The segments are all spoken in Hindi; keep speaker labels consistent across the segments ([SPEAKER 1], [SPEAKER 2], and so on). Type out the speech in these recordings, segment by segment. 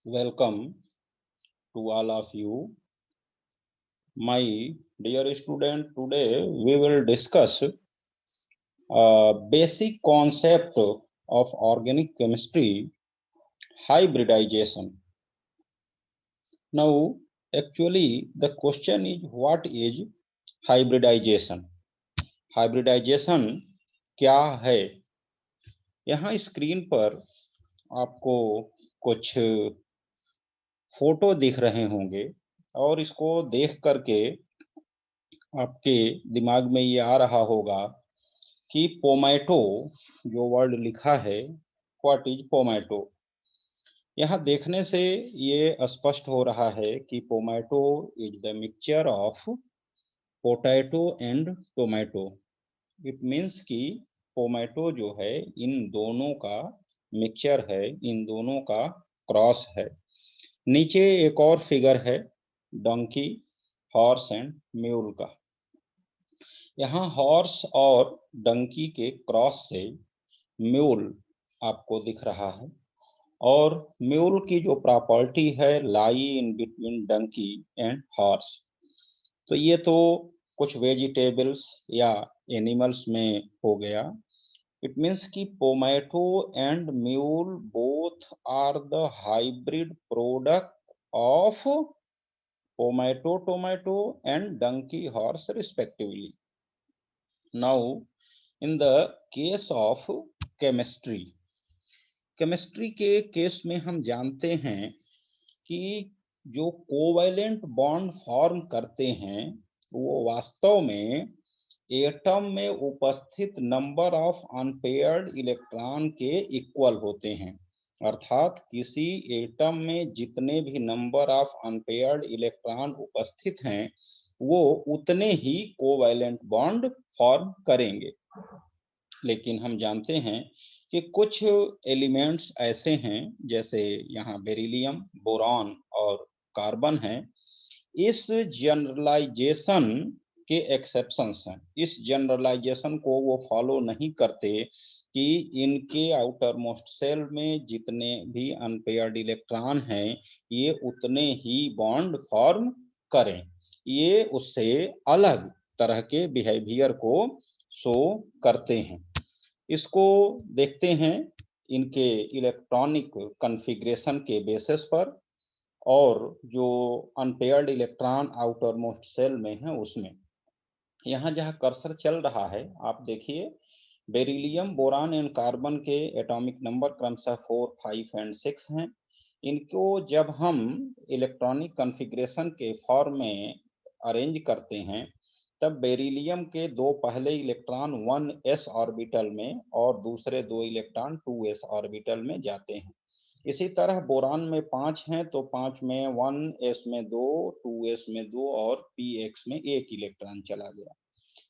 [SPEAKER 1] Welcome to all of you. My dear student, today we will discuss basic concept of organic chemistry, hybridization. Now, actually, the question is what is hybridization? Hybridization क्या है? यहाँ स्क्रीन पर आपको कुछ फोटो दिख रहे होंगे और इसको देख करके आपके दिमाग में ये आ रहा होगा कि पोमैटो जो वर्ड लिखा है, व्हाट इज पोमैटो। यहाँ देखने से ये स्पष्ट हो रहा है कि pomato is the mixture of potato and tomato. It means कि पोमैटो जो है इन दोनों का मिक्सचर है, इन दोनों का क्रॉस है। नीचे एक और फिगर है डंकी, हॉर्स एंड म्यूल का। यहाँ हॉर्स और डंकी के क्रॉस से म्यूल आपको दिख रहा है और म्यूल की जो प्रॉपर्टी है lie in between donkey and horse. तो ये तो कुछ वेजिटेबल्स या एनिमल्स में हो गया। इट मीन्स कि pomato and mule both are the hybrid product of pomato tomato and Dunki horse respectively. Now, in the case of chemistry, chemistry के केस में हम जानते हैं कि जो कोवैलेंट बॉन्ड फॉर्म करते हैं वो वास्तव में एटम में उपस्थित नंबर ऑफ अनपेयर्ड इलेक्ट्रॉन के इक्वल होते हैं। अर्थात किसी एटम में जितने भी नंबर ऑफ अनपेयर्ड इलेक्ट्रॉन उपस्थित हैं वो उतने ही कोवैलेंट बॉन्ड फॉर्म करेंगे। लेकिन हम जानते हैं कि कुछ एलिमेंट्स ऐसे हैं जैसे यहाँ बेरिलियम, बोरॉन और कार्बन हैं। इस जनरलाइजेशन के एक्सेप्शंस हैं। इस जनरलाइजेशन को वो फॉलो नहीं करते कि इनके आउटर मोस्ट सेल में जितने भी अनपेयर्ड इलेक्ट्रॉन हैं ये उतने ही बॉन्ड फॉर्म करें। ये उससे अलग तरह के बिहेवियर को शो करते हैं। इसको देखते हैं इनके इलेक्ट्रॉनिक कॉन्फ़िगरेशन के बेसिस पर और जो unpaired electron outermost shell में है उसमें। यहाँ जहाँ कर्सर चल रहा है आप देखिए, बेरिलियम, बोरान एंड कार्बन के एटॉमिक नंबर क्रमशः 4, 5 एंड 6 हैं। इनको जब हम इलेक्ट्रॉनिक कॉन्फ़िगरेशन के फॉर्म में अरेंज करते हैं तब बेरिलियम के दो पहले इलेक्ट्रॉन 1s ऑर्बिटल में और दूसरे दो इलेक्ट्रॉन 2s ऑर्बिटल में जाते हैं। इसी तरह बोरान में 5 हैं तो 5 में 1s में 2, 2s में 2 और px में 1 इलेक्ट्रॉन चला गया।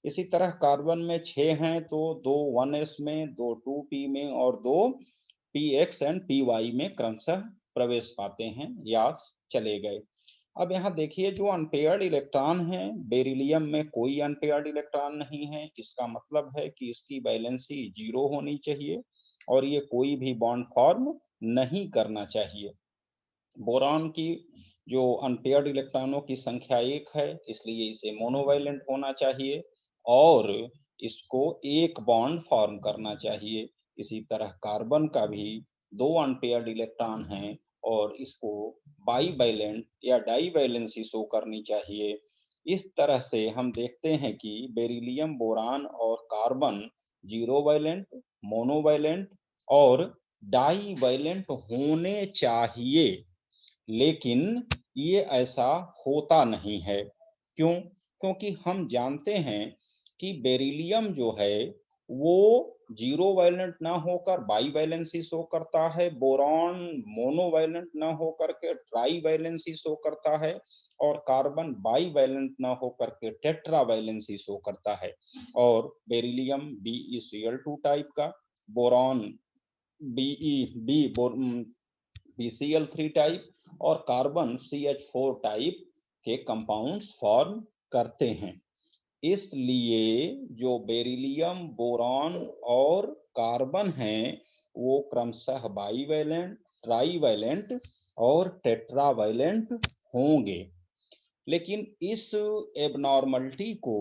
[SPEAKER 1] इसी तरह कार्बन में 6 हैं तो 2 1s में, 2 2p में और 2 px एंड py में क्रमशः प्रवेश पाते हैं या चले गए। अब यहाँ देखिए जो अनपेयर्ड इलेक्ट्रॉन है, बेरिलियम में कोई अनपेयर्ड इलेक्ट्रॉन नहीं है। इसका मतलब है कि इसकी वैलेंसी 0 होनी चाहिए और ये कोई भी बॉन्ड फॉर्म नहीं करना चाहिए। बोरान की जो अनपेयर्ड इलेक्ट्रॉनों की संख्या 1 है इसलिए इसे मोनोवैलेंट होना चाहिए और इसको एक बॉन्ड फॉर्म करना चाहिए। इसी तरह कार्बन का भी 2 अनपेयर्ड इलेक्ट्रॉन हैं और इसको बाईवैलेंट या डाईवैलेंसी शो करनी चाहिए। इस तरह से हम देखते हैं कि बेरिलियम, बोरान और कार्बन 0 वैलेंट, मोनोवैलेंट और डाईवैलेंट होने चाहिए, लेकिन ये ऐसा होता नहीं है। क्यों? क्योंकि हम जानते हैं कि बेरिलियम जो है वो 0 वैलेंट ना होकर बाई वैलेंसी शो करता है, बोरॉन मोनोवैलेंट ना होकर के ट्राई वैलेंसी शो करता है और कार्बन बाई वैलेंट ना होकर के टेट्रा वैलेंसी शो करता है। और बेरिलियम BeCl2 टाइप का, बोरॉन BeBCl3 टाइप और कार्बन CH4 टाइप के कंपाउंड्स फॉर्म करते हैं। इसलिए जो बेरिलियम, बोरॉन और कार्बन हैं वो क्रमशः बाईवैलेंट, ट्राईवैलेंट और टेट्रावैलेंट होंगे। लेकिन इस एबनॉर्मलिटी को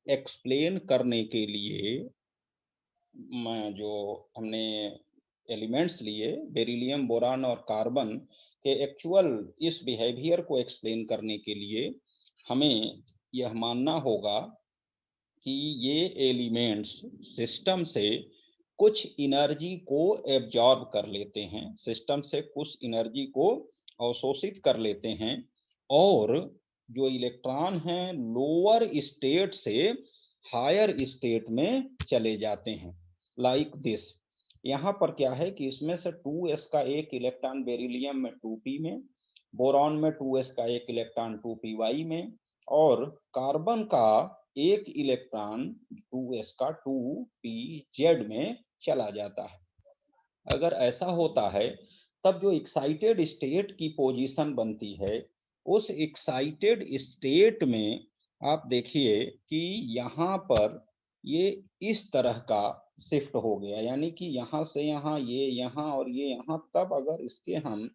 [SPEAKER 1] एक्सप्लेन करने के लिए जो हमने एलिमेंट्स लिए बेरिलियम, बोरान और कार्बन के एक्चुअल इस बिहेवियर को एक्सप्लेन करने के लिए हमें यह मानना होगा कि ये एलिमेंट्स सिस्टम से कुछ एनर्जी को एब्जॉर्ब कर लेते हैं, सिस्टम से कुछ एनर्जी को अवशोषित कर लेते हैं और जो इलेक्ट्रॉन हैं लोअर स्टेट से हायर स्टेट में चले जाते हैं, लाइक दिस। यहाँ पर क्या है कि इसमें से 2s का एक इलेक्ट्रॉन बेरिलियम में 2p में, बोरॉन में 2s का एक इलेक्ट्रॉन 2py में और कार्बन का एक इलेक्ट्रॉन 2s का 2pz में चला जाता है। अगर ऐसा होता है तब जो एक्साइटेड स्टेट की पोजीशन बनती है, उस एक्साइटेड स्टेट में आप देखिए कि यहाँ पर ये इस तरह का शिफ्ट हो गया, यानी कि यहाँ से यहाँ, ये यहाँ और ये यहाँ। तब अगर इसके हम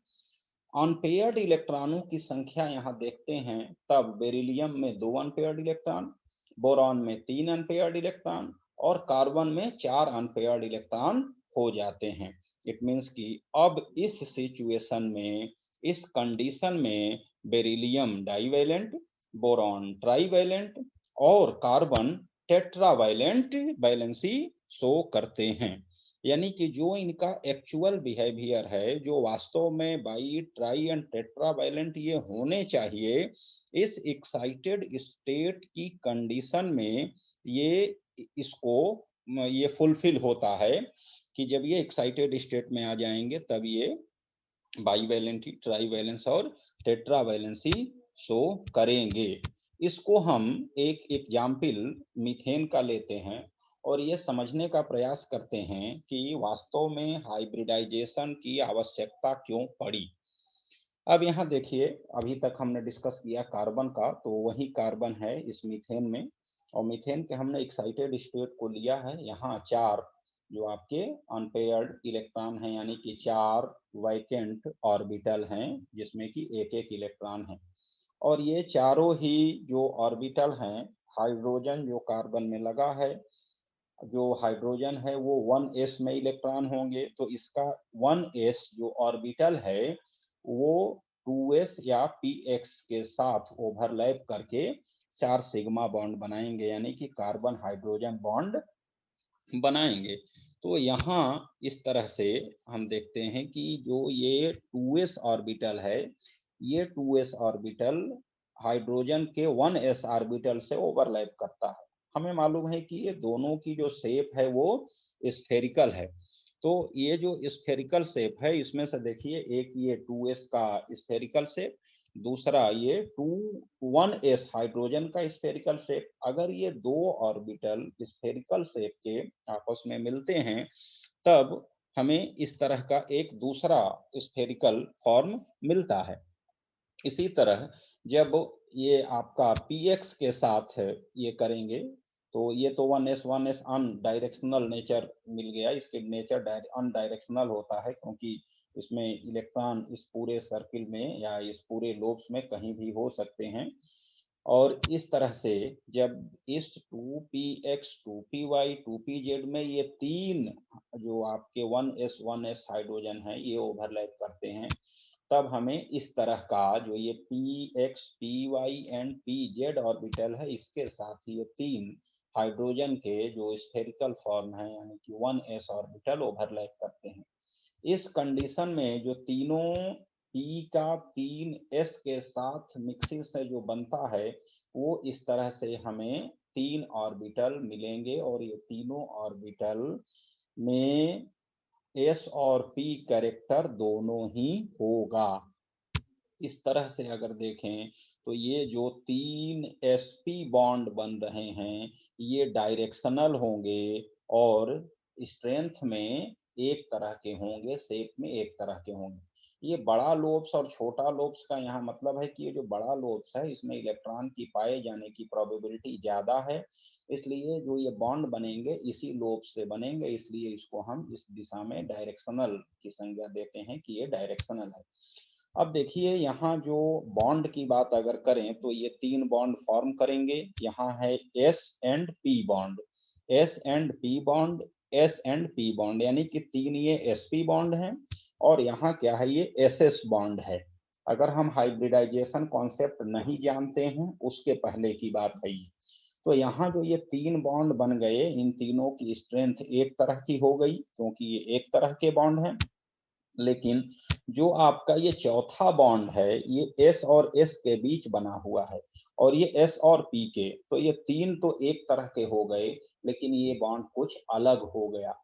[SPEAKER 1] अनपेयर्ड इलेक्ट्रॉनों की संख्या यहाँ देखते हैं, तब बेरिलियम में 2 अनपेयर्ड इलेक्ट्रॉन, बोरॉन में 3 अनपेयर्ड इलेक्ट्रॉन और कार्बन में 4 अनपेयर्ड इलेक्ट्रॉन हो जाते हैं। इट मीन्स कि अब इस सिचुएशन में, इस कंडीशन में बेरिलियम डाइवैलेंट, बोरॉन ट्राइवैलेंट और कार्बन टेट्रावैलेंट वैलेंसी शो करते हैं। यानी कि जो इनका एक्चुअल बिहेवियर है, जो वास्तव में बाई, ट्राई एंड टेट्रावैलेंट ये होने चाहिए, इस एक्साइटेड स्टेट की कंडीशन में ये इसको ये फुलफिल होता है कि जब ये एक्साइटेड स्टेट में आ जाएंगे तब ये बाईवैलेंटी, ट्राईवैलेंस और टेट्रावैलेंसी शो करेंगे। इसको हम एक एग्जाम्पल मीथेन का लेते हैं और ये समझने का प्रयास करते हैं कि वास्तव में हाइब्रिडाइजेशन की आवश्यकता क्यों पड़ी। अब यहाँ देखिए, अभी तक हमने डिस्कस किया कार्बन का, तो वही कार्बन है इस मीथेन में और मीथेन के हमने एक्साइटेड स्टेट को लिया है। यहाँ 4 जो आपके अनपेयर्ड इलेक्ट्रॉन हैं, यानी कि 4 वैकेंट ऑर्बिटल हैं जिसमें कि एक एक इलेक्ट्रॉन है और ये चारों ही जो ऑर्बिटल हैं, हाइड्रोजन जो कार्बन में लगा है, जो हाइड्रोजन है वो 1s में इलेक्ट्रॉन होंगे, तो इसका 1s जो ऑर्बिटल है वो 2s या px के साथ ओवरलैप करके 4 सिग्मा बॉन्ड बनाएंगे, यानी कि कार्बन हाइड्रोजन बॉन्ड बनाएंगे। तो यहाँ इस तरह से हम देखते हैं कि जो ये 2s ऑर्बिटल है, ये 2s ऑर्बिटल हाइड्रोजन के 1s ऑर्बिटल से ओवरलैप करता है। हमें मालूम है कि ये दोनों की जो शेप है वो स्फेरिकल है। तो ये जो स्फेरिकल शेप है, इसमें से देखिए एक ये 2s का स्फेरिकल शेप, दूसरा ये 1s हाइड्रोजन का स्फेरिकल शेप। अगर ये दो ऑर्बिटल स्फेरिकल शेप के आपस में मिलते हैं तब हमें इस तरह का एक दूसरा स्फेरिकल फॉर्म मिलता है। इसी तरह जब ये आपका px के साथ ये करेंगे तो ये तो 1s अनडायरेक्शनल नेचर मिल गया, इसके नेचर अनडायरेक्शनल होता है क्योंकि इसमें इलेक्ट्रॉन इस पूरे सर्किल में या इस पूरे लोब्स में कहीं भी हो सकते हैं। और इस तरह से जब इस 2px, 2py, 2pz में ये 3 जो आपके 1s हाइड्रोजन है ये ओवरलैप करते हैं, तब हमें इस तरह का जो ये px, py and pz orbital है, इसके साथ ये 3 हाइड्रोजन के जो स्फेरिकल फॉर्म है यानी कि 1s ऑर्बिटल ओवरलैप करते हैं। इस कंडीशन में जो तीनों p का 3s के साथ मिक्सिंग से जो बनता है वो इस तरह से हमें 3 ऑर्बिटल मिलेंगे और ये तीनों ऑर्बिटल में s और p कैरेक्टर दोनों ही होगा। इस तरह से अगर देखें तो ये जो 3 sp बॉन्ड बन रहे हैं ये डायरेक्शनल होंगे और स्ट्रेंथ में एक तरह के होंगे, शेप में एक तरह के होंगे। ये बड़ा लोब्स और छोटा लोब्स का यहाँ मतलब है कि ये जो बड़ा लोब्स है इसमें इलेक्ट्रॉन की पाए जाने की प्रोबेबिलिटी ज्यादा है, इसलिए जो ये बॉन्ड बनेंगे इसी लोब्स से बनेंगे, इसलिए इसको हम इस दिशा में डायरेक्शनल की संज्ञा देते हैं कि ये डायरेक्शनल है। अब देखिए यहाँ जो बॉन्ड की बात अगर करें तो ये 3 बॉन्ड फॉर्म करेंगे। यहाँ है S and P bond, S and P bond, S and P bond, यानी कि 3 ये sp बॉन्ड हैं और यहाँ क्या है, ये ss बॉन्ड है। अगर हम हाइब्रिडाइजेशन कॉन्सेप्ट नहीं जानते हैं, उसके पहले की बात है ये। तो यहाँ जो ये 3 बॉन्ड बन गए, इन तीनों की स्ट्रेंथ एक तरह की हो गई क्योंकि ये एक तरह के बॉन्ड हैं। लेकिन जो आपका ये चौथा बॉन्ड है, ये S और S के बीच बना हुआ है और ये S और P के, तो ये 3 तो एक तरह के हो गए, लेकिन ये बॉन्ड कुछ अलग हो गया।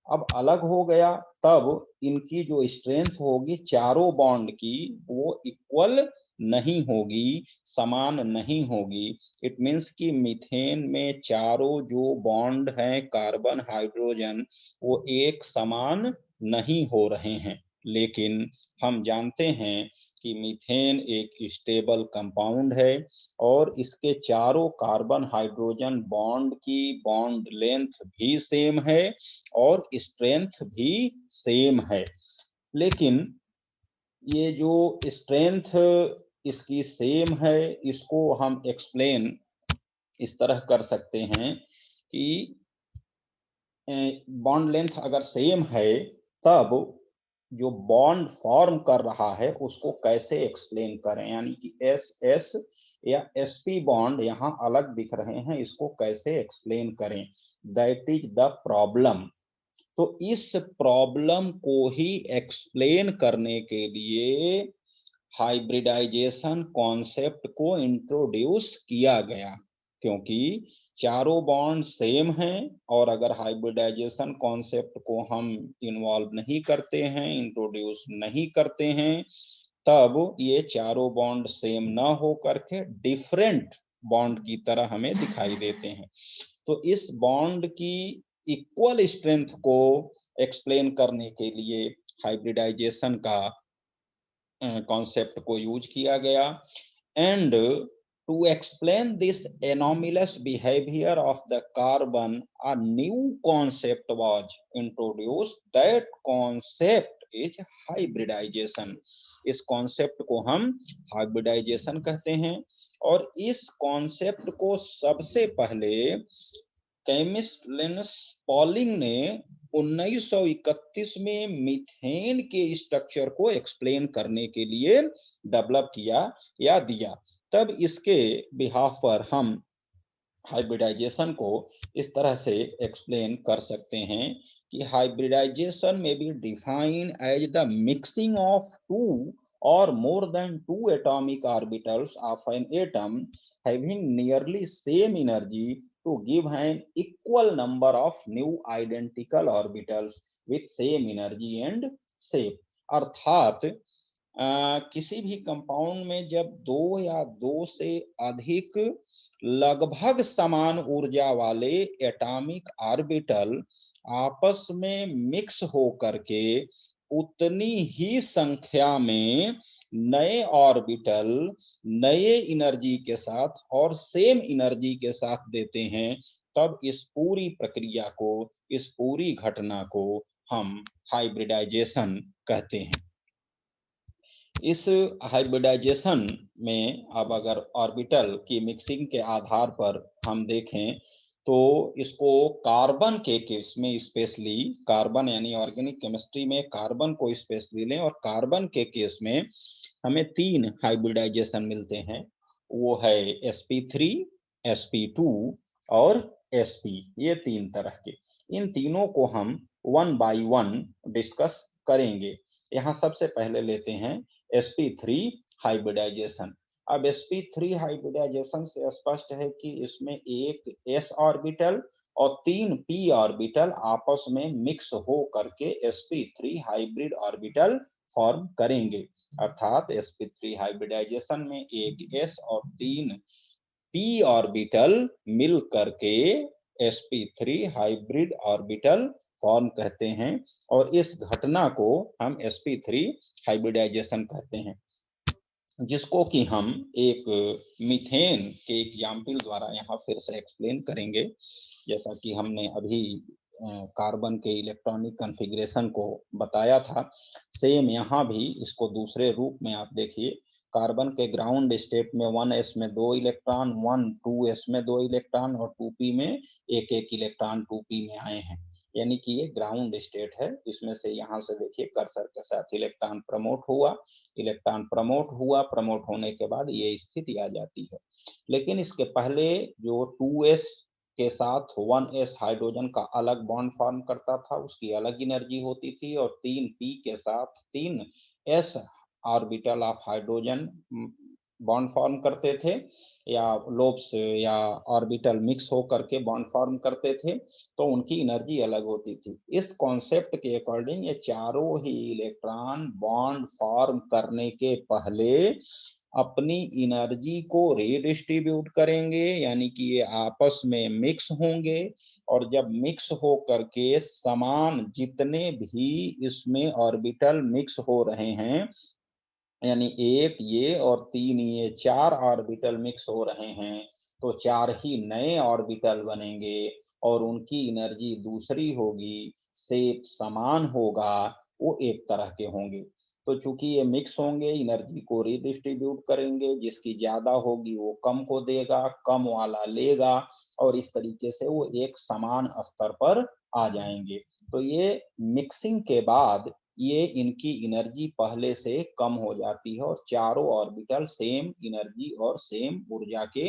[SPEAKER 1] अब अलग हो गया तब इनकी जो स्ट्रेंथ होगी चारों बॉन्ड की, वो इक्वल नहीं होगी, समान नहीं होगी। इट मीन्स कि मीथेन में चारों जो बॉन्ड हैं कार्बन हाइड्रोजन, वो एक समान नहीं हो रहे हैं। लेकिन हम जानते हैं कि मीथेन एक स्टेबल कंपाउंड है और इसके चारों कार्बन हाइड्रोजन बॉन्ड की बॉन्ड लेंथ भी सेम है और स्ट्रेंथ भी सेम है। लेकिन ये जो स्ट्रेंथ इसकी सेम है, इसको हम एक्सप्लेन इस तरह कर सकते हैं कि बॉन्ड लेंथ अगर सेम है तब जो बॉन्ड फॉर्म कर रहा है उसको कैसे एक्सप्लेन करें, यानी कि एस एस या sp बॉन्ड यहाँ अलग दिख रहे हैं, इसको कैसे एक्सप्लेन करें, दैट इज द प्रॉब्लम। तो इस प्रॉब्लम को ही एक्सप्लेन करने के लिए हाइब्रिडाइजेशन कॉन्सेप्ट को इंट्रोड्यूस किया गया, क्योंकि चारों बॉन्ड सेम हैं और अगर हाइब्रिडाइजेशन कॉन्सेप्ट को हम इन्वॉल्व नहीं करते हैं, इंट्रोड्यूस नहीं करते हैं, तब ये चारों बॉन्ड सेम ना हो करके डिफरेंट बॉन्ड की तरह हमें दिखाई देते हैं। तो इस बॉन्ड की इक्वल स्ट्रेंथ को एक्सप्लेन करने के लिए हाइब्रिडाइजेशन का कॉन्सेप्ट को यूज किया गया। And to explain this anomalous behaviour of the carbon, a new concept was introduced, that concept is hybridization. इस कॉन्सेप्ट को हम हाइब्रिडाइजेशन कहते हैं और इस कॉन्सेप्ट को सबसे पहले केमिस्ट लिनस पॉलिंग ने 1931 में मीथेन के स्ट्रक्चर को एक्सप्लेन करने के लिए डेवलप किया या दिया। तब इसके बिहाफ पर हम हाइब्रिडाइजेशन को इस तरह से एक्सप्लेन कर सकते हैं कि हाइब्रिडाइजेशन में be define as the mixing of two or more than two atomic orbitals of an atom having nearly same energy to give an equal number of new identical orbitals with same energy and shape। अर्थात किसी भी कंपाउंड में जब दो या दो से अधिक लगभग समान ऊर्जा वाले एटॉमिक ऑर्बिटल आपस में मिक्स हो करके उतनी ही संख्या में नए ऑर्बिटल नए एनर्जी के साथ और सेम एनर्जी के साथ देते हैं, तब इस पूरी प्रक्रिया को, इस पूरी घटना को हम हाइब्रिडाइजेशन कहते हैं। इस हाइब्रिडाइजेशन में अब अगर ऑर्बिटल की मिक्सिंग के आधार पर हम देखें तो इसको कार्बन के केस में, स्पेशली कार्बन यानी ऑर्गेनिक केमिस्ट्री में कार्बन को स्पेशली लें और कार्बन के केस में हमें 3 हाइब्रिडाइजेशन मिलते हैं। वो है sp3, sp2 और sp, ये 3 तरह के। इन तीनों को हम 1 बाय 1 डिस्कस करेंगे। यहाँ सबसे पहले लेते हैं sp3 हाइब्रिडाइजेशन। अब sp3 हाइब्रिडाइजेशन से स्पष्ट है कि इसमें एक s ऑर्बिटल और 3 p ऑर्बिटल आपस में मिक्स हो करके sp3 हाइब्रिड ऑर्बिटल फॉर्म करेंगे। अर्थात sp3 हाइब्रिडाइजेशन में एक s और 3 p ऑर्बिटल मिल करके sp3 हाइब्रिड ऑर्बिटल फॉर्म कहते हैं और इस घटना को हम sp3 हाइब्रिडाइजेशन कहते हैं। जिसको कि हम एक मीथेन के एग्जाम्पल द्वारा यहाँ फिर से एक्सप्लेन करेंगे। जैसा कि हमने अभी कार्बन के इलेक्ट्रॉनिक कॉन्फ़िगरेशन को बताया था, सेम यहाँ भी इसको दूसरे रूप में आप देखिए। कार्बन के ग्राउंड स्टेट में 1s में 2 इलेक्ट्रॉन, 2s में 2 इलेक्ट्रॉन और 2p में एक इलेक्ट्रॉन 2p में आए हैं, यानी कि ये ग्राउंड स्टेट है। इसमें से यहाँ से देखिए कर्सर के साथ इलेक्ट्रॉन प्रमोट हुआ, प्रमोट होने के बाद ये स्थिति आ जाती है। लेकिन इसके पहले जो 2s के साथ 1s हाइड्रोजन का अलग बॉन्ड फॉर्म करता था, उसकी अलग एनर्जी होती थी, और 3p के साथ 3s orbital of hydrogen bond form करते थे, या लोब्स या ऑर्बिटल मिक्स होकर के बॉन्ड फॉर्म करते थे, तो उनकी एनर्जी अलग होती थी। इस कॉन्सेप्ट के अकॉर्डिंग ये चारों ही इलेक्ट्रॉन बॉन्ड फॉर्म करने के पहले अपनी एनर्जी को रीडिस्ट्रीब्यूट करेंगे, यानी कि ये आपस में मिक्स होंगे, और जब मिक्स हो करके समान जितने भी इसमें ऑर्बिटल मिक्स हो रहे हैं, यानी एक ये और 3 ये 4 ऑर्बिटल मिक्स हो रहे हैं, तो 4 ही नए ऑर्बिटल बनेंगे और उनकी एनर्जी दूसरी होगी, शेप समान होगा, वो एक तरह के होंगे। तो चूंकि ये मिक्स होंगे, एनर्जी को रिडिस्ट्रीब्यूट करेंगे, जिसकी ज्यादा होगी वो कम को देगा, कम वाला लेगा, और इस तरीके से वो एक समान स्तर पर आ जाएंगे। तो ये मिक्सिंग के बाद ये इनकी एनर्जी पहले से कम हो जाती है, और चारों ऑर्बिटल सेम एनर्जी और सेम ऊर्जा के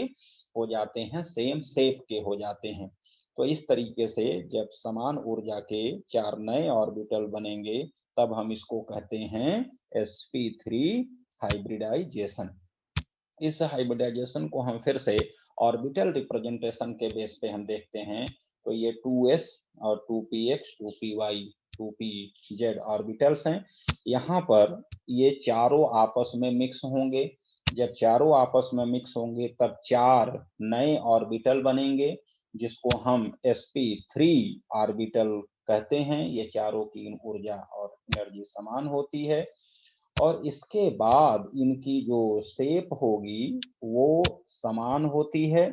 [SPEAKER 1] हो जाते हैं, सेम शेप के हो जाते हैं। तो इस तरीके से जब समान ऊर्जा के 4 नए ऑर्बिटल बनेंगे, तब हम इसको कहते हैं sp3 हाइब्रिडाइजेशन। इस हाइब्रिडाइजेशन को हम फिर से ऑर्बिटल रिप्रेजेंटेशन के बेस पे हम देखते हैं, तो ये 2s और 2px 2py 2pz ऑर्बिटल्स हैं। यहाँ पर ये चारों आपस में मिक्स होंगे। जब चारों आपस में मिक्स होंगे तब 4 नए ऑर्बिटल बनेंगे, जिसको हम sp3 ऑर्बिटल कहते हैं। ये चारों की ऊर्जा और एनर्जी समान होती है, और इसके बाद इनकी जो शेप होगी वो समान होती है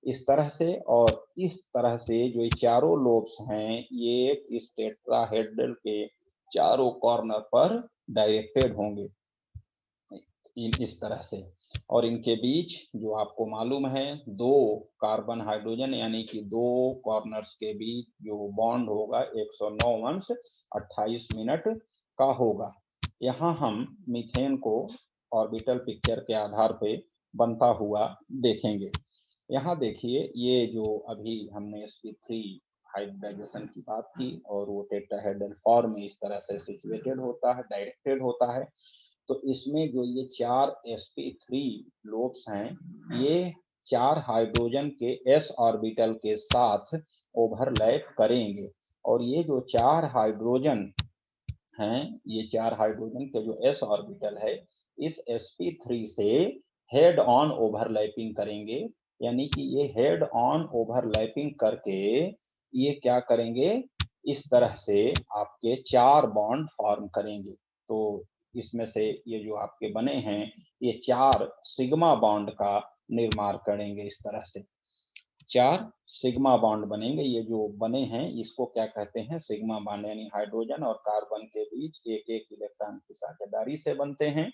[SPEAKER 1] इस तरह से, और इस तरह से जो ये चारों लोब्स हैं ये इस टेट्राहेड्रल के चारों कॉर्नर पर डायरेक्टेड होंगे इस तरह से। और इनके बीच जो आपको मालूम है 2 कार्बन हाइड्रोजन यानी कि 2 कॉर्नर्स के बीच जो बॉन्ड होगा 109 अंश 28 मिनट का होगा। यहाँ हम मीथेन को ऑर्बिटल पिक्चर के आधार पे बनता हुआ देखेंगे। यहाँ देखिए, ये जो अभी हमने sp3 हाइब्रिडाइजेशन की बात की, और वो टेट्राहेड्रल फॉर्म में इस तरह से सिचुएटेड होता है, डायरेक्टेड होता है। तो इसमें जो ये 4 sp3 लोब्स हैं, ये 4 हाइड्रोजन के s ऑर्बिटल के साथ ओवरलैप करेंगे, और ये जो 4 हाइड्रोजन हैं, ये 4 हाइड्रोजन के जो s ऑर्बिटल है, इस sp3 से हेड ऑन ओवरलैपिंग करेंगे, यानी कि ये हेड ऑन ओवरलैपिंग करके ये क्या करेंगे, इस तरह से आपके 4 बॉन्ड फॉर्म करेंगे। तो इसमें से ये जो आपके बने हैं, ये 4 सिग्मा बॉन्ड का निर्माण करेंगे। इस तरह से 4 सिग्मा बॉन्ड बनेंगे। ये जो बने हैं इसको क्या कहते हैं, सिग्मा बॉन्ड, यानी हाइड्रोजन और कार्बन के बीच एक इलेक्ट्रॉन की साझेदारी से बनते हैं।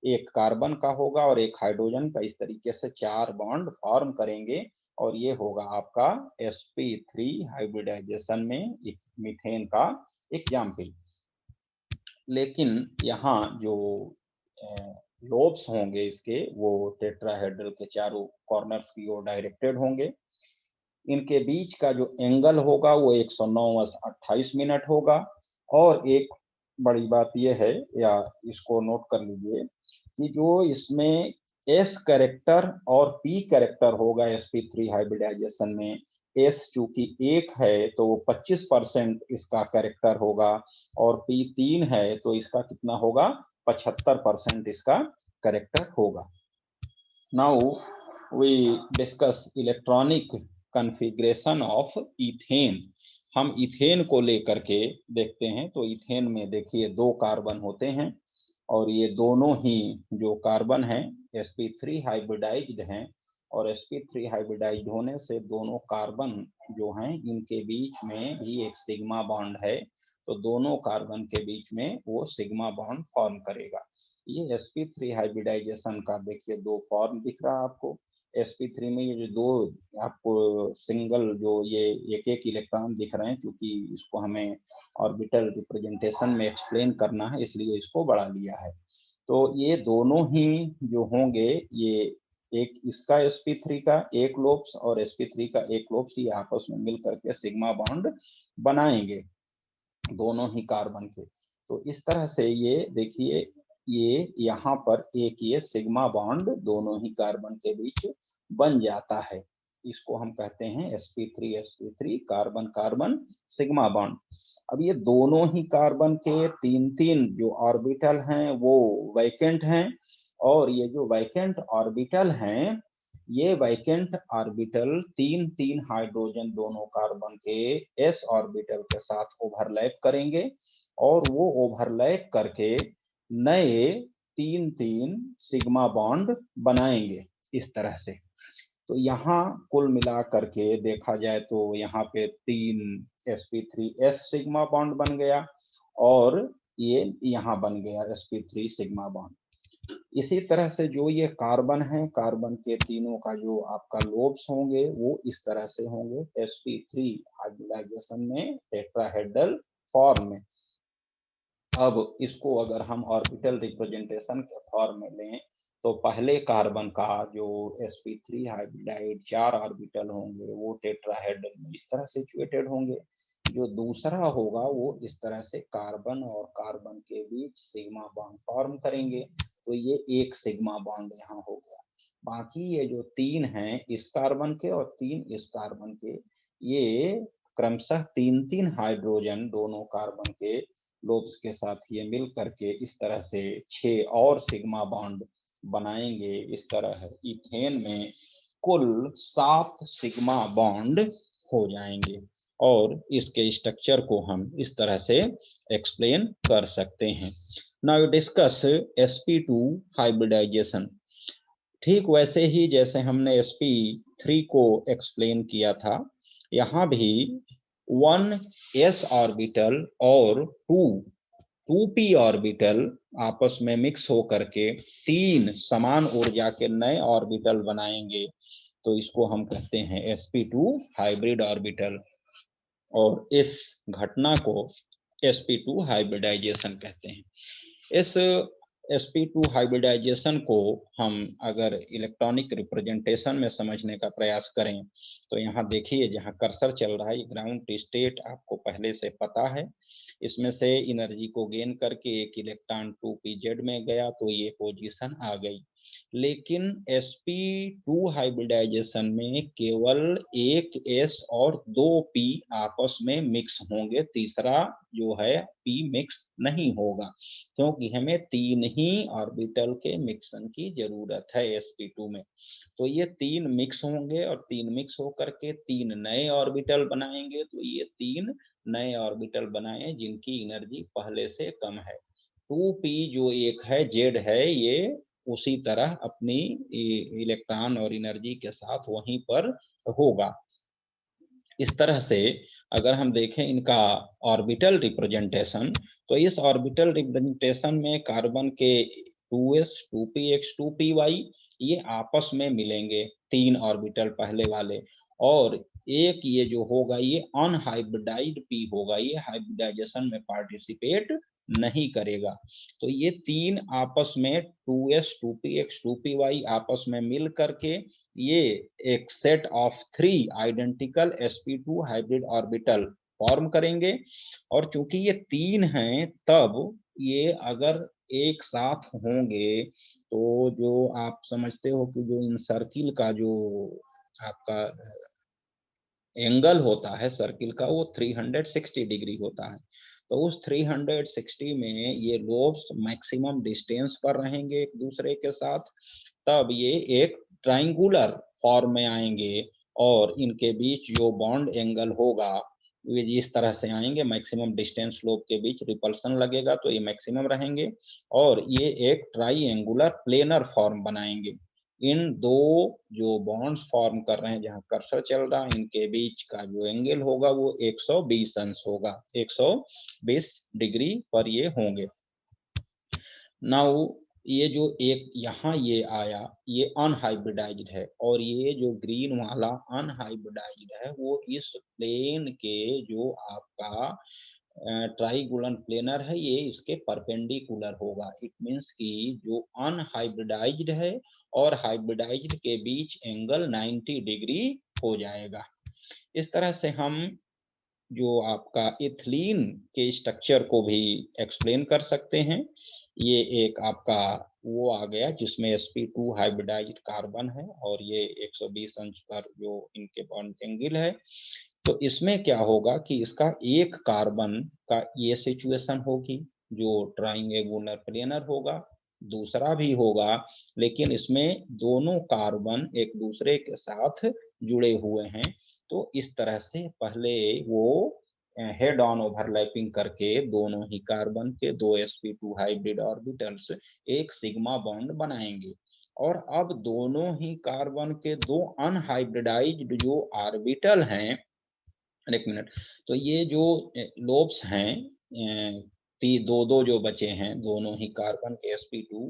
[SPEAKER 1] एक कार्बन का होगा और एक हाइड्रोजन का, इस तरीके से 4 बॉन्ड फॉर्म करेंगे, और ये होगा आपका sp3 हाइब्रिडाइजेशन में एक मीथेन का एग्जाम्पल। लेकिन यहाँ जो लोब्स होंगे इसके, वो टेट्राहेड्रल के चारों कॉर्नर्स की ओर डायरेक्टेड होंगे। इनके बीच का जो एंगल होगा वो 109 मिनट होगा। और एक बड़ी बात यह है, या इसको नोट कर लीजिए, कि जो इसमें एस कैरेक्टर और पी कैरेक्टर होगा sp3 हाइब्रिडाइजेशन में, एस चूंकि 1 है तो वो 25% इसका कैरेक्टर होगा, और पी 3 है तो इसका कितना होगा, 75% इसका कैरेक्टर होगा। Now we discuss electronic configuration of ethane. हम इथेन को लेकर के देखते हैं। तो इथेन में देखिए 2 कार्बन होते हैं, और ये दोनों ही जो कार्बन है sp3 हाइब्रिडाइज्ड हैं, और sp3 हाइब्रिडाइज्ड होने से दोनों कार्बन जो हैं इनके बीच में भी एक सिग्मा बॉन्ड है, तो दोनों कार्बन के बीच में वो सिग्मा बॉन्ड फॉर्म करेगा। ये sp3 हाइब्रिडाइजेशन का देखिए दो फॉर्म दिख रहा है आपको। sp3 में ये जो दो आपको सिंगल जो ये एक एक इलेक्ट्रॉन दिख रहे हैं, क्योंकि इसको हमें ऑर्बिटल रिप्रेजेंटेशन में एक्सप्लेन करना है इसलिए इसको बढ़ा लिया है। तो ये दोनों ही जो होंगे, ये एक इसका sp3 का एक लोब्स और sp3 का एक लोब्स ये आपस में मिल करके सिग्मा बॉन्ड बनाएंगे दोनों ही कार्बन के। तो इस तरह से ये देखिए ये यहाँ पर एक ये सिग्मा बॉन्ड दोनों ही कार्बन के बीच बन जाता है। इसको हम कहते हैं sp3 carbon carbon sigma bond. अब ये दोनों ही कार्बन के तीन तीन जो ऑर्बिटल हैं वो वैकेंट हैं, और ये जो वैकेंट ऑर्बिटल हैं ये वैकेंट ऑर्बिटल तीन तीन हाइड्रोजन दोनों कार्बन के s ऑर्बिटल के साथ ओवरलैप करेंगे, और वो ओवरलैप करके नए तीन तीन सिग्मा बॉन्ड बनाएंगे इस तरह से। तो यहाँ कुल मिला करके देखा जाए तो यहाँ पे तीन sp3s सिग्मा बॉन्ड बन गया, और ये यहाँ बन गया sp3 सिग्मा बॉन्ड। इसी तरह से जो ये कार्बन है, कार्बन के तीनों का जो आपका लोब्स होंगे वो इस तरह से होंगे sp3 हाइब्रिडाइजेशन में टेट्राहेड्रल फॉर्म में। अब इसको अगर हम ऑर्बिटल रिप्रेजेंटेशन के फॉर्म में लें तो पहले कार्बन का जो sp3 हाइब्रिडाइड चार ऑर्बिटल होंगे वो टेट्राहेड्रल में इस तरह सिचुएटेड होंगे। जो दूसरा होगा वो इस तरह से कार्बन और कार्बन के बीच सिग्मा बॉन्ड फॉर्म करेंगे, तो ये एक सिग्मा बॉन्ड यहाँ हो गया। बाकी ये जो तीन हैं इस कार्बन के और तीन इस कार्बन के, ये क्रमशः तीन तीन हाइड्रोजन दोनों कार्बन के लोब्स के साथ ये मिल करके इस तरह से 6 और सिग्मा बॉन्ड बनाएंगे। इस तरह इथेन में कुल 7 सिग्मा बॉन्ड हो जाएंगे, और इसके स्ट्रक्चर को हम इस तरह से एक्सप्लेन कर सकते हैं। Now discuss sp2 hybridization. ठीक वैसे ही जैसे हमने sp3 को एक्सप्लेन किया था, यहाँ भी 1 s ऑर्बिटल और 2p ऑर्बिटल आपस में मिक्स हो करके तीन समान ऊर्जा के नए ऑर्बिटल बनाएंगे, तो इसको हम कहते हैं sp2 हाइब्रिड ऑर्बिटल, और इस घटना को sp2 हाइब्रिडाइजेशन कहते हैं। इस sp2 हाइब्रिडाइजेशन को हम अगर इलेक्ट्रॉनिक रिप्रेजेंटेशन में समझने का प्रयास करें तो यहाँ देखिए जहाँ कर्सर चल रहा है ग्राउंड स्टेट आपको पहले से पता है, इसमें से एनर्जी को गेन करके एक इलेक्ट्रॉन 2pz में गया तो ये पोजीशन आ गई। लेकिन sp2 हाइब्रिडाइजेशन में केवल एक s और दो p आपस में मिक्स होंगे, तीसरा जो है p मिक्स नहीं होगा, क्योंकि हमें तीन ही ऑर्बिटल के मिक्सन की जरूरत है sp2 में। तो ये तीन मिक्स होंगे और तीन मिक्स होकर के तीन नए ऑर्बिटल बनाएंगे, तो ये तीन नए ऑर्बिटल बनाए जिनकी एनर्जी पहले से कम है। 2p जो एक है z है ये उसी तरह अपनी इलेक्ट्रॉन और एनर्जी के साथ वहीं पर होगा। इस तरह से अगर हम देखें इनका ऑर्बिटल रिप्रेजेंटेशन, तो इस ऑर्बिटल रिप्रेजेंटेशन में कार्बन के 2s 2px 2py ये आपस में मिलेंगे तीन ऑर्बिटल पहले वाले, और एक ये जो होगा ये अनहाइब्रिडाइज्ड p होगा, ये हाइब्रिडाइजेशन में पार्टिसिपेट नहीं करेगा। तो ये तीन आपस में 2s 2px 2py आपस में मिल करके ये एक set of 3 identical sp2 hybrid orbital form करेंगे, और चूंकि ये तीन हैं तब ये अगर एक साथ होंगे तो जो आप समझते हो कि जो इन सर्किल का जो आपका एंगल होता है सर्किल का वो 360 डिग्री होता है, तो उस 360 में ये लोब्स मैक्सिमम डिस्टेंस पर रहेंगे एक दूसरे के साथ, तब ये एक ट्राइंगुलर फॉर्म में आएंगे, और इनके बीच जो बॉन्ड एंगल होगा ये इस तरह से आएंगे, मैक्सिमम डिस्टेंस लोब के बीच रिपल्सन लगेगा तो ये मैक्सिमम रहेंगे, और ये एक ट्राइएंगुलर प्लेनर फॉर्म बनाएंगे। इन दो जो बॉन्ड्स फॉर्म कर रहे हैं जहां कर्सर चल रहा है, इनके बीच का जो एंगल होगा वो 120 अंश होगा, 120 डिग्री पर ये होंगे। नाउ ये जो एक यहाँ ये आया, ये अनहाइब्रिडाइज्ड है, और ये जो ग्रीन वाला अनहाइब्रिडाइज्ड है वो इस प्लेन के जो आपका ट्राइगोनल प्लेनर है ये इसके परपेंडिकुलर होगा। इट मींस कि जो अनहाइब्रिडाइज्ड है और हाइब्रिडाइज्ड के बीच एंगल 90 डिग्री हो जाएगा। इस तरह से हम जो आपका इथिलीन के स्ट्रक्चर को भी एक्सप्लेन कर सकते हैं। ये एक आपका वो आ गया जिसमें sp2 हाइब्रिडाइज्ड कार्बन है और ये 120 अंश पर जो इनके बॉन्ड एंगल है। तो इसमें क्या होगा कि इसका एक कार्बन का ये सिचुएशन होगी जो ट्राइंगुलर प्लेनर होगा, दूसरा भी होगा, लेकिन इसमें दोनों कार्बन एक दूसरे के साथ जुड़े हुए हैं। तो इस तरह से पहले वो हेड ऑन ओवरलैपिंग करके दोनों ही कार्बन के दो sp2 हाइब्रिड ऑर्बिटल्स एक सिग्मा बॉन्ड बनाएंगे, और अब दोनों ही कार्बन के दो अनहाइब्रिडाइज्ड जो ऑर्बिटल हैं, एक मिनट, तो ये जो लोब्स हैं दो दो जो बचे हैं दोनों ही कार्बन के sp2,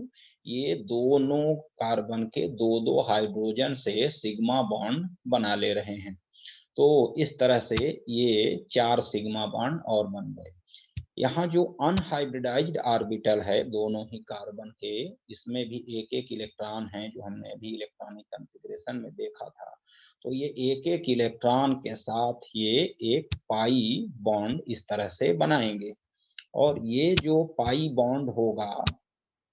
[SPEAKER 1] ये दोनों कार्बन के दो दो हाइड्रोजन से सिग्मा बॉन्ड बना ले रहे हैं। तो इस तरह से ये 4 सिग्मा बॉन्ड और बन गए। यहाँ जो अनहाइब्रिडाइज्ड ऑर्बिटल है दोनों ही कार्बन के, इसमें भी एक एक इलेक्ट्रॉन है जो हमने अभी इलेक्ट्रॉनिक कॉन्फ़िगरेशन में देखा था। तो ये एक एक इलेक्ट्रॉन के साथ ये एक पाई बॉन्ड इस तरह से बनाएंगे, और ये जो पाई बॉन्ड होगा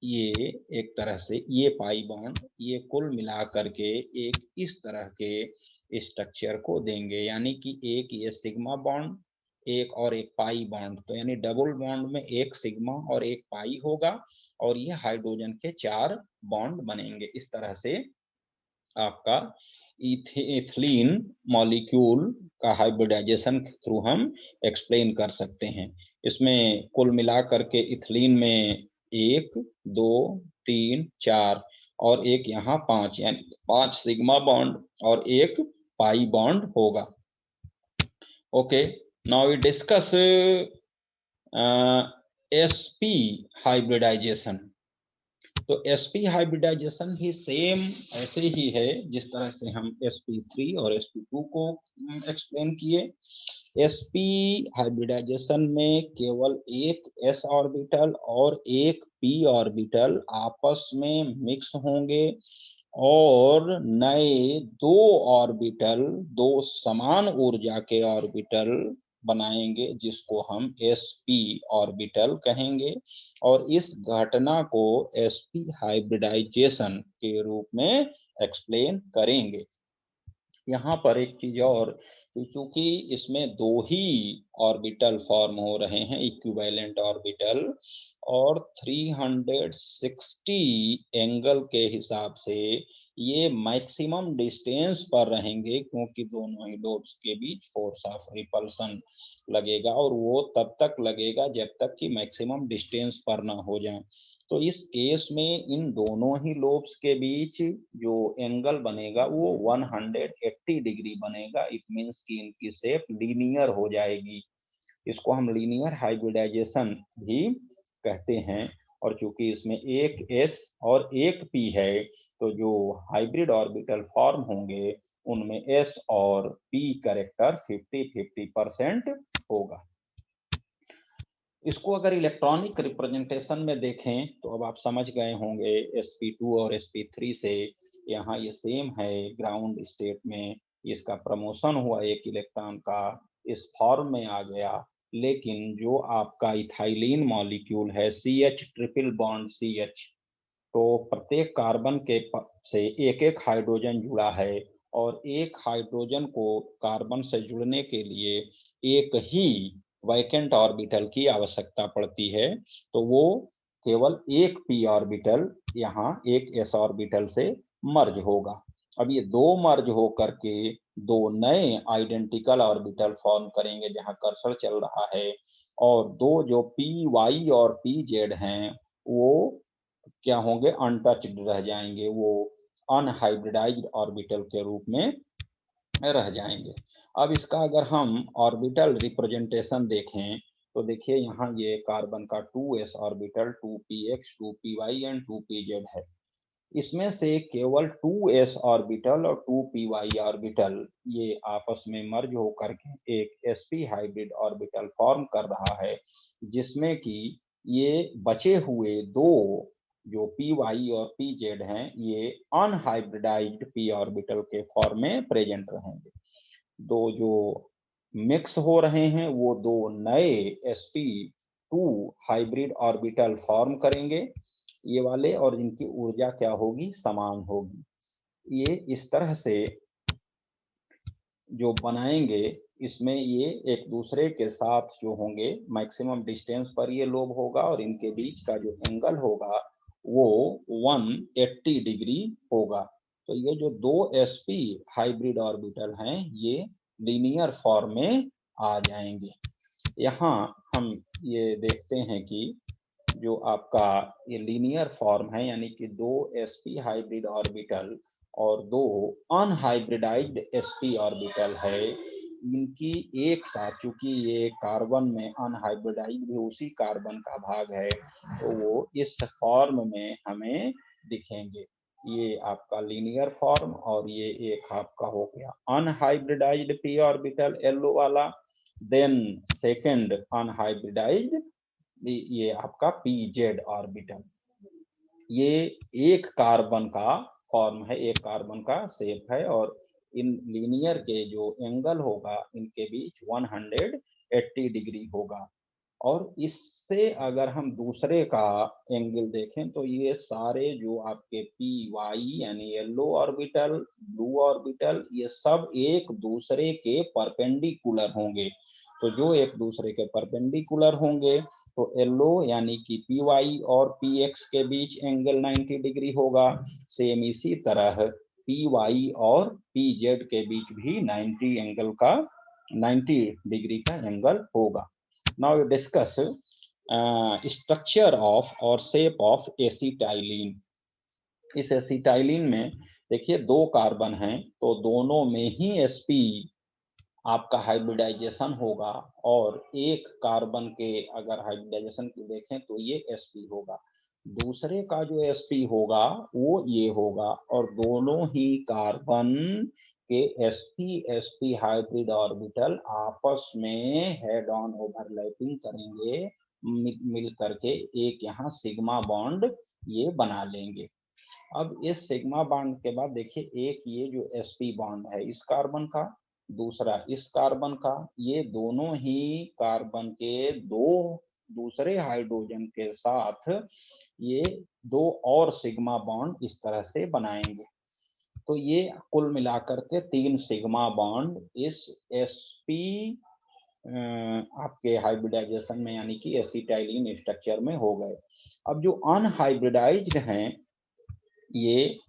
[SPEAKER 1] ये एक तरह से ये पाई बॉन्ड ये कुल मिला करके एक इस तरह के स्ट्रक्चर को देंगे, यानी कि एक ये सिग्मा बॉन्ड एक और एक पाई बॉन्ड, तो यानी डबल बॉन्ड में एक सिग्मा और एक पाई होगा, और ये हाइड्रोजन के 4 बॉन्ड बनेंगे। इस तरह से आपका इथिलीन मॉलिक्यूल का हाइब्रिडाइजेशन के थ्रू हम एक्सप्लेन कर सकते हैं। इसमें कुल मिलाकर के इथिलीन में 1 2 3 4 और एक यहाँ 5, यानी 5 सिग्मा बॉन्ड और एक पाई बॉन्ड होगा। Okay, now we discuss sp hybridization. तो sp हाइब्रिडाइजेशन भी सेम ऐसे ही है जिस तरह से हम sp3 और sp2 को एक्सप्लेन किए। sp हाइब्रिडाइजेशन में केवल एक s ऑर्बिटल और एक p ऑर्बिटल आपस में मिक्स होंगे, और नए दो ऑर्बिटल दो समान ऊर्जा के ऑर्बिटल बनाएंगे जिसको हम sp ऑर्बिटल कहेंगे, और इस घटना को sp हाइब्रिडाइजेशन के रूप में एक्सप्लेन करेंगे। यहाँ पर एक चीज और कि चूंकि इसमें दो ही ऑर्बिटल फॉर्म हो रहे हैं इक्विवेलेंट ऑर्बिटल, और 360 एंगल के हिसाब से ये मैक्सिमम डिस्टेंस पर रहेंगे, क्योंकि दोनों ही लोब्स के बीच फोर्स ऑफ रिपल्सन लगेगा, और वो तब तक लगेगा जब तक कि मैक्सिमम डिस्टेंस पर ना हो जाए। तो इस केस में इन दोनों ही लोब्स के बीच जो एंगल बनेगा वो 180 डिग्री बनेगा। इट मींस कि इनकी शेप लीनियर हो जाएगी। इसको हम लीनियर हाइब्रिडाइजेशन भी कहते हैं। और चूंकि इसमें एक s और एक p है, तो जो हाइब्रिड ऑर्बिटल फॉर्म होंगे उनमें s और p कैरेक्टर 50-50% होगा। इसको अगर इलेक्ट्रॉनिक रिप्रेजेंटेशन में देखें तो अब आप समझ गए होंगे sp2 और sp3 से यहाँ ये सेम है, ग्राउंड स्टेट में इसका प्रमोशन हुआ एक इलेक्ट्रॉन का इस फॉर्म में आ गया, लेकिन जो आपका इथाइलिन मॉलिक्यूल है CH ट्रिपल बॉन्ड CH, तो प्रत्येक कार्बन के से एक एक हाइड्रोजन जुड़ा है, और एक हाइड्रोजन को कार्बन से जुड़ने के लिए एक ही वैकेंट ऑर्बिटल की आवश्यकता पड़ती है, तो वो केवल एक p ऑर्बिटल यहाँ एक s ऑर्बिटल से मर्ज होगा। अब ये दो मर्ज हो करके दो नए आइडेंटिकल ऑर्बिटल फॉर्म करेंगे जहां कर्सर चल रहा है, और दो जो पी वाई और पी जेड हैं वो क्या होंगे, अनटच्ड रह जाएंगे, वो अनहाइब्रिडाइज्ड ऑर्बिटल के रूप में रह जाएंगे। अब इसका अगर हम ऑर्बिटल रिप्रेजेंटेशन देखें तो देखिए यहाँ ये कार्बन का 2s orbital 2px 2py and 2pz है। इसमें से केवल 2s ऑर्बिटल और 2py ऑर्बिटल ये आपस में मर्ज होकर के एक sp हाइब्रिड ऑर्बिटल फॉर्म कर रहा है, जिसमें कि ये बचे हुए दो जो py और pz हैं ये अनहाइब्रिडाइज्ड p ऑर्बिटल के फॉर्म में प्रेजेंट रहेंगे। दो जो मिक्स हो रहे हैं वो दो नए sp2 हाइब्रिड ऑर्बिटल फॉर्म करेंगे ये वाले, और इनकी ऊर्जा क्या होगी, समान होगी। ये इस तरह से जो बनाएंगे इसमें ये एक दूसरे के साथ जो होंगे मैक्सिमम डिस्टेंस पर ये लोब होगा, और इनके बीच का जो एंगल होगा वो 180 डिग्री होगा। तो ये जो दो sp हाइब्रिड ऑर्बिटल हैं ये लीनियर फॉर्म में आ जाएंगे। यहाँ हम ये देखते हैं कि जो आपका ये लीनियर फॉर्म है, यानी कि दो sp हाइब्रिड ऑर्बिटल और दो अनहाइब्रिडाइज्ड sp ऑर्बिटल है, इनकी एक साथ, चूंकि ये कार्बन में अनहाइब्रिडाइज्ड भी उसी कार्बन का भाग है, तो वो इस फॉर्म में हमें दिखेंगे। ये आपका लीनियर फॉर्म, और ये एक आपका हो गया अनहाइब्रिडाइज्ड p ऑर्बिटल येलो वाला, देन सेकंड अनहाइब्रिडाइज्ड ये आपका pz ऑर्बिटल। ये एक कार्बन का फॉर्म है, एक कार्बन का शेप है, और इन लीनियर के जो एंगल होगा इनके बीच 180 डिग्री होगा। और इससे अगर हम दूसरे का एंगल देखें तो ये सारे जो आपके पी वाई यानी येलो ऑर्बिटल, ब्लू ऑर्बिटल, ये सब एक दूसरे के परपेंडिकुलर होंगे। तो जो एक दूसरे के परपेंडिकुलर होंगे तो येलो यानी कि पी वाई और पी एक्स के बीच एंगल 90 डिग्री होगा। सेम इसी तरह पी वाई और पी जेड के बीच भी 90 डिग्री का एंगल होगा। Now we discuss structure of or shape of acetylene. इस एसिटाइलिन में देखिए दो कार्बन हैं तो दोनों में ही sp आपका हाइब्रिडाइजेशन होगा, और एक कार्बन के अगर हाइब्रिडाइजेशन की देखें तो ये sp होगा, दूसरे का जो sp होगा वो ये होगा, और दोनों ही कार्बन के sp हाइब्रिड ऑर्बिटल आपस में हेड ऑन ओवरलैपिंग करेंगे, मिल करके एक यहाँ सिग्मा बॉन्ड ये बना लेंगे। अब इस सिग्मा बॉन्ड के बाद देखिए एक ये जो sp बॉन्ड है इस कार्बन का, दूसरा इस कार्बन का, ये दोनों ही कार्बन के दो दूसरे हाइड्रोजन के साथ ये दो और सिग्मा बॉन्ड इस तरह से बनाएंगे। तो ये कुल मिलाकर के 3 सिग्मा बॉन्ड इस sp आपके हाइब्रिडाइजेशन में यानी कि एसिटाइलिन स्ट्रक्चर में हो गए। अब जो अनहाइब्रिडाइज्ड हैं ये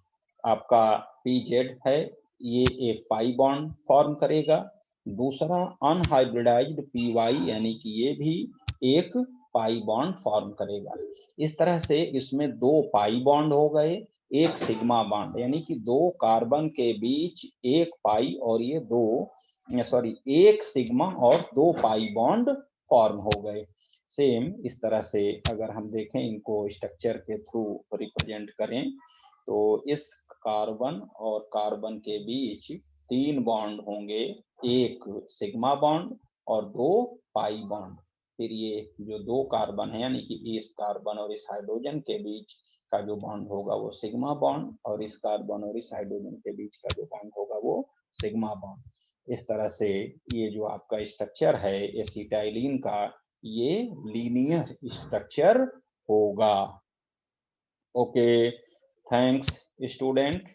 [SPEAKER 1] आपका pz है, ये एक पाई बॉन्ड फॉर्म करेगा, दूसरा अनहाइब्रिडाइज्ड py यानी कि ये भी एक पाई बॉन्ड फॉर्म करेगा। इस तरह से इसमें दो पाई बॉन्ड हो गए, एक सिग्मा बॉन्ड, यानी कि दो कार्बन के बीच एक पाई और ये दो एक सिग्मा और दो पाई बॉन्ड फॉर्म हो गए। सेम इस तरह से अगर हम देखें इनको स्ट्रक्चर के थ्रू रिप्रेजेंट करें तो इस कार्बन और कार्बन के बीच 3 बॉन्ड होंगे, एक सिग्मा बॉन्ड और दो पाई बॉन्ड। फिर ये जो दो कार्बन है यानी कि इस कार्बन और इस हाइड्रोजन के बीच का जो बॉन्ड होगा वो सिग्मा बॉन्ड, और इस कार्बन और इस हाइड्रोजन के बीच का जो बॉन्ड होगा वो सिग्मा बॉन्ड। इस तरह से ये जो आपका स्ट्रक्चर है एसिटाइलिन का ये लीनियर स्ट्रक्चर होगा। Okay, thanks student.